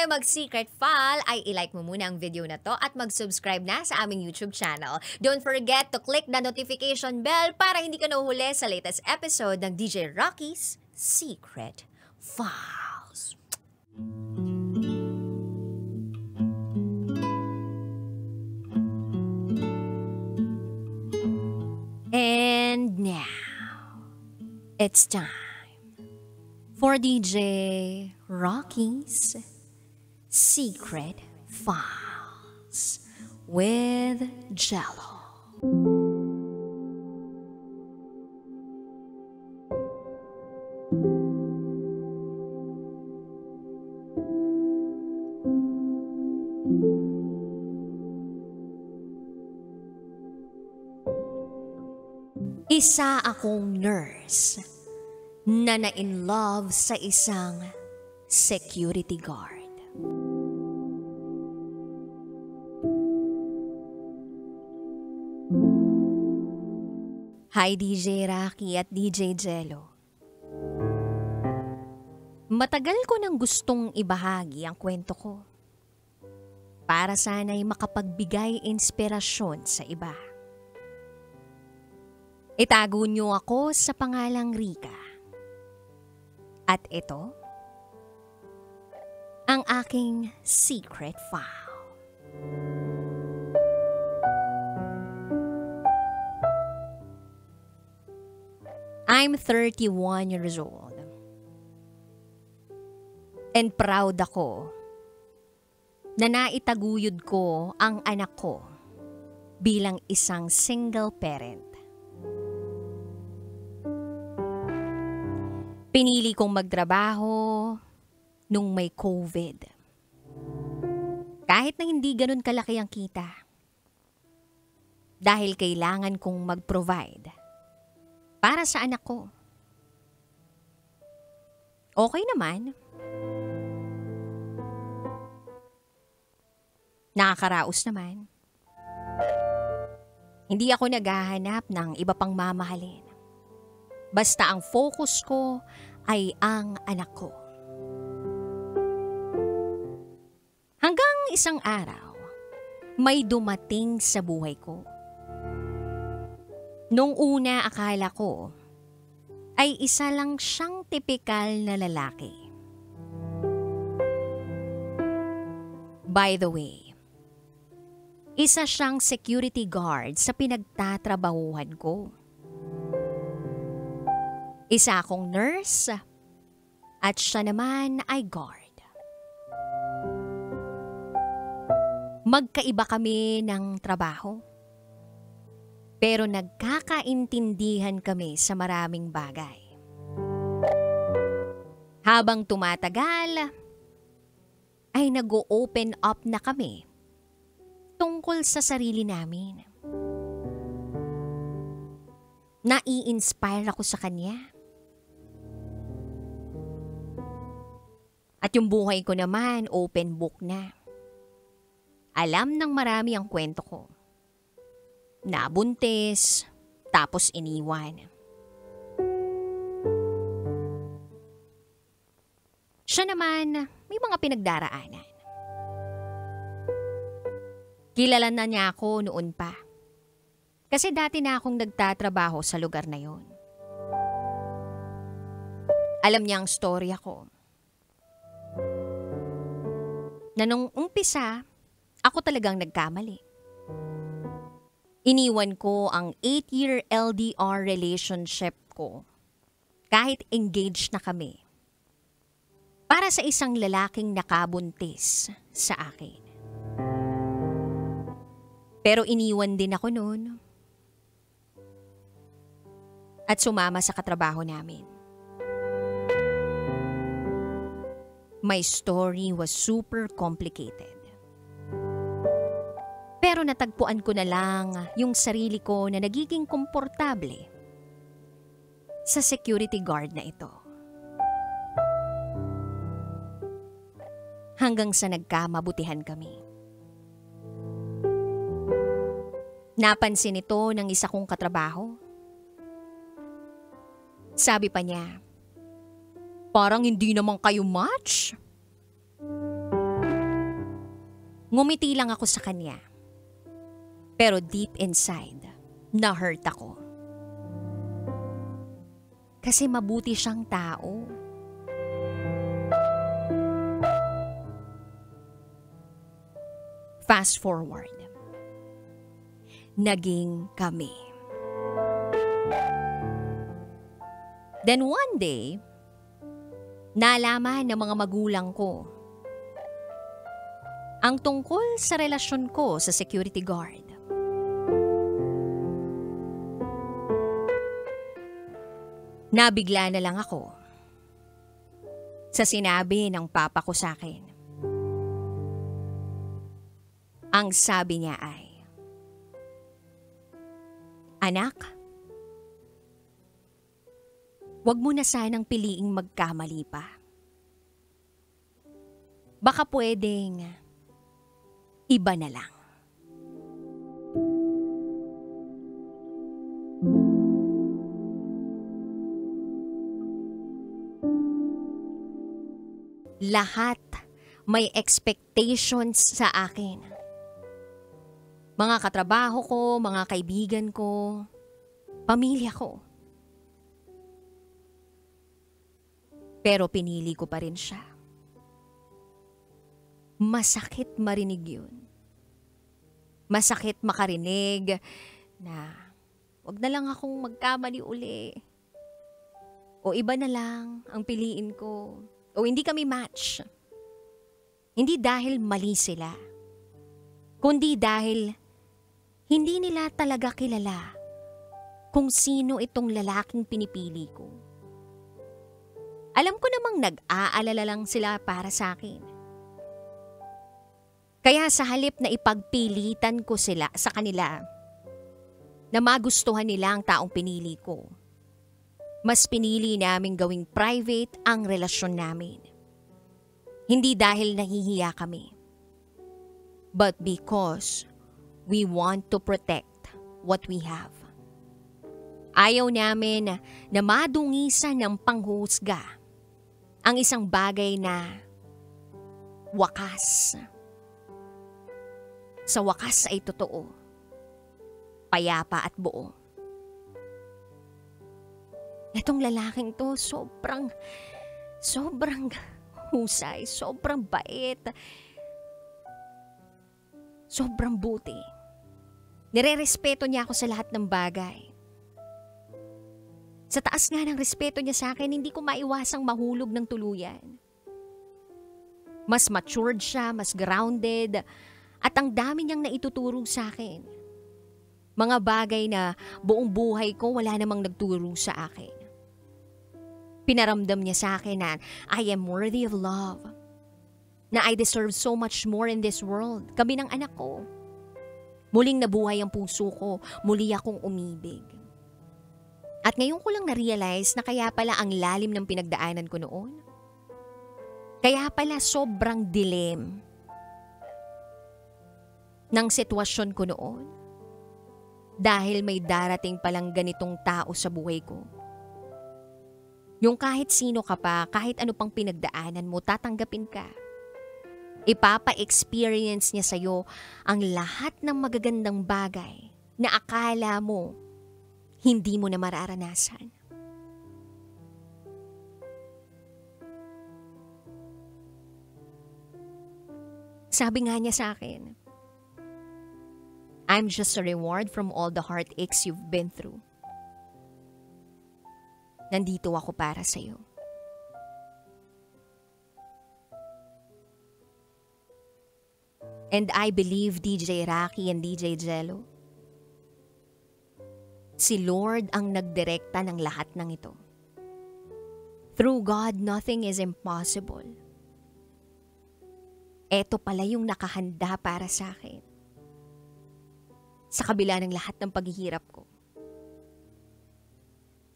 tayo mag-secret file, ay ilike mo muna ang video na to at mag-subscribe na sa aming YouTube channel. Don't forget to click the notification bell para hindi ka nahuhuli sa latest episode ng DJ Rocky's Secret Files. And now, it's time for DJ Rocky's Secret Files with Jello. Isa akong nurse na na-in-love sa isang security guard. Hi DJ Rocky at DJ Jello. Matagal ko nang gustong ibahagi ang kwento ko para sana'y makapagbigay inspirasyon sa iba. Itago niyo ako sa pangalang Rika. At ito, ang aking secret file. I'm 31 years old. And proud ako na naitaguyod ko ang anak ko bilang isang single parent. Pinili kong magtrabaho nung may COVID. Kahit na hindi ganun kalaki ang kita. Dahil kailangan kong mag-provide para sa anak ko. Okay naman. Nakakaraos naman. Hindi ako naghahanap ng iba pang mamahalin. Basta ang focus ko ay ang anak ko. Hanggang isang araw, may dumating sa buhay ko. Nung una akala ko ay isa lang siyang tipikal na lalaki. By the way, isa siyang security guard sa pinagtatrabahuhan ko. Isa akong nurse at siya naman ay guard. Magkaiba kami ng trabaho. Pero nagkakaintindihan kami sa maraming bagay. Habang tumatagal, ay nag-o-open up na kami tungkol sa sarili namin. Nai-inspire ako sa kanya. At yung buhay ko naman, open book na. Alam ng marami ang kwento ko. Nabuntis, tapos iniwan. Siya naman, may mga pinagdaraanan. Kilala na niya ako noon pa. Kasi dati na akong nagtatrabaho sa lugar na yon. Alam niya ang storya ko. Na nung umpisa, ako talagang nagkamali. Iniwan ko ang 8-year LDR relationship ko kahit engaged na kami para sa isang lalaking nakabuntis sa akin. Pero iniwan din ako noon at sumama sa katrabaho namin. My story was super complicated. Pero natagpuan ko na lang yung sarili ko na nagiging komportable sa security guard na ito. Hanggang sa nagkamabutihan kami. Napansin ito ng isa kong katrabaho. Sabi pa niya, parang hindi naman kayo match. Ngumiti lang ako sa kanya. Pero deep inside, na-hurt ako. Kasi mabuti siyang tao. Fast forward. Naging kami. Then one day, nalaman ng mga magulang ko ang tungkol sa relasyon ko sa security guard. Nabigla na lang ako sa sinabi ng papa ko sa akin. Ang sabi niya ay, "Anak, wag mo na sanang piliing magkamali pa. Baka pwedeng iba na lang." Lahat may expectations sa akin. Mga katrabaho ko, mga kaibigan ko, pamilya ko. Pero pinili ko pa rin siya. Masakit marinig yun. Masakit makarinig na wag na lang akong magkamali uli. O iba na lang ang piliin ko. O hindi kami match. Hindi dahil mali sila, kundi dahil hindi nila talaga kilala kung sino itong lalaking pinipili ko. Alam ko namang nag-aalala lang sila para sa akin. Kaya sa halip na ipagpilitan ko sila sa kanila na magustuhan nila ang taong pinili ko, mas pinili namin gawing private ang relasyon namin. Hindi dahil nahihiya kami, but because we want to protect what we have. Ayaw namin na madungisan ng panghuhusga ang isang bagay na wakas. Sa wakas ay totoo, payapa at buo. Itong lalaking to, sobrang husay, sobrang bait, sobrang buti. Nire-respeto niya ako sa lahat ng bagay. Sa taas nga ng respeto niya sa akin, hindi ko maiwasang mahulog ng tuluyan. Mas matured siya, mas grounded, at ang dami niyang naituturo sa akin. Mga bagay na buong buhay ko wala namang nagturo sa akin. Pinaramdam niya sa akin na I am worthy of love. Na I deserve so much more in this world. Kami ng anak ko. Muling nabuhay ang puso ko. Muli akong umibig. At ngayon ko lang na-realize na kaya pala ang lalim ng pinagdaanan ko noon. Kaya pala sobrang dilim ng sitwasyon ko noon. Dahil may darating palang ganitong tao sa buhay ko. Yung kahit sino ka pa, kahit ano pang pinagdaanan mo, tatanggapin ka. Ipapa-experience niya sa'yo ang lahat ng magagandang bagay na akala mo hindi mo na mararanasan. Sabi nga niya sa akin, I'm just a reward from all the heartaches you've been through. Nandito ako para sa'yo. And I believe DJ Rocky and DJ Jello, si Lord ang nagdirekta ng lahat ng ito. Through God, nothing is impossible. Eto pala yung nakahanda para sa akin. Sa kabila ng lahat ng paghihirap ko.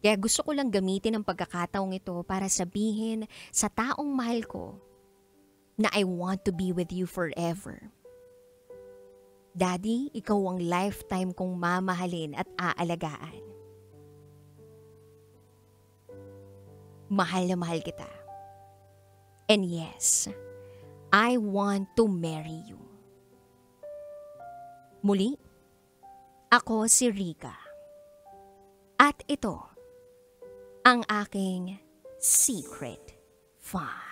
Kaya gusto ko lang gamitin ang pagkakataong ito para sabihin sa taong mahal ko na I want to be with you forever. Daddy, ikaw ang lifetime kong mamahalin at aalagaan. Mahal na mahal kita. And yes, I want to marry you. Muli, ako si Rika. At ito ang aking secret find.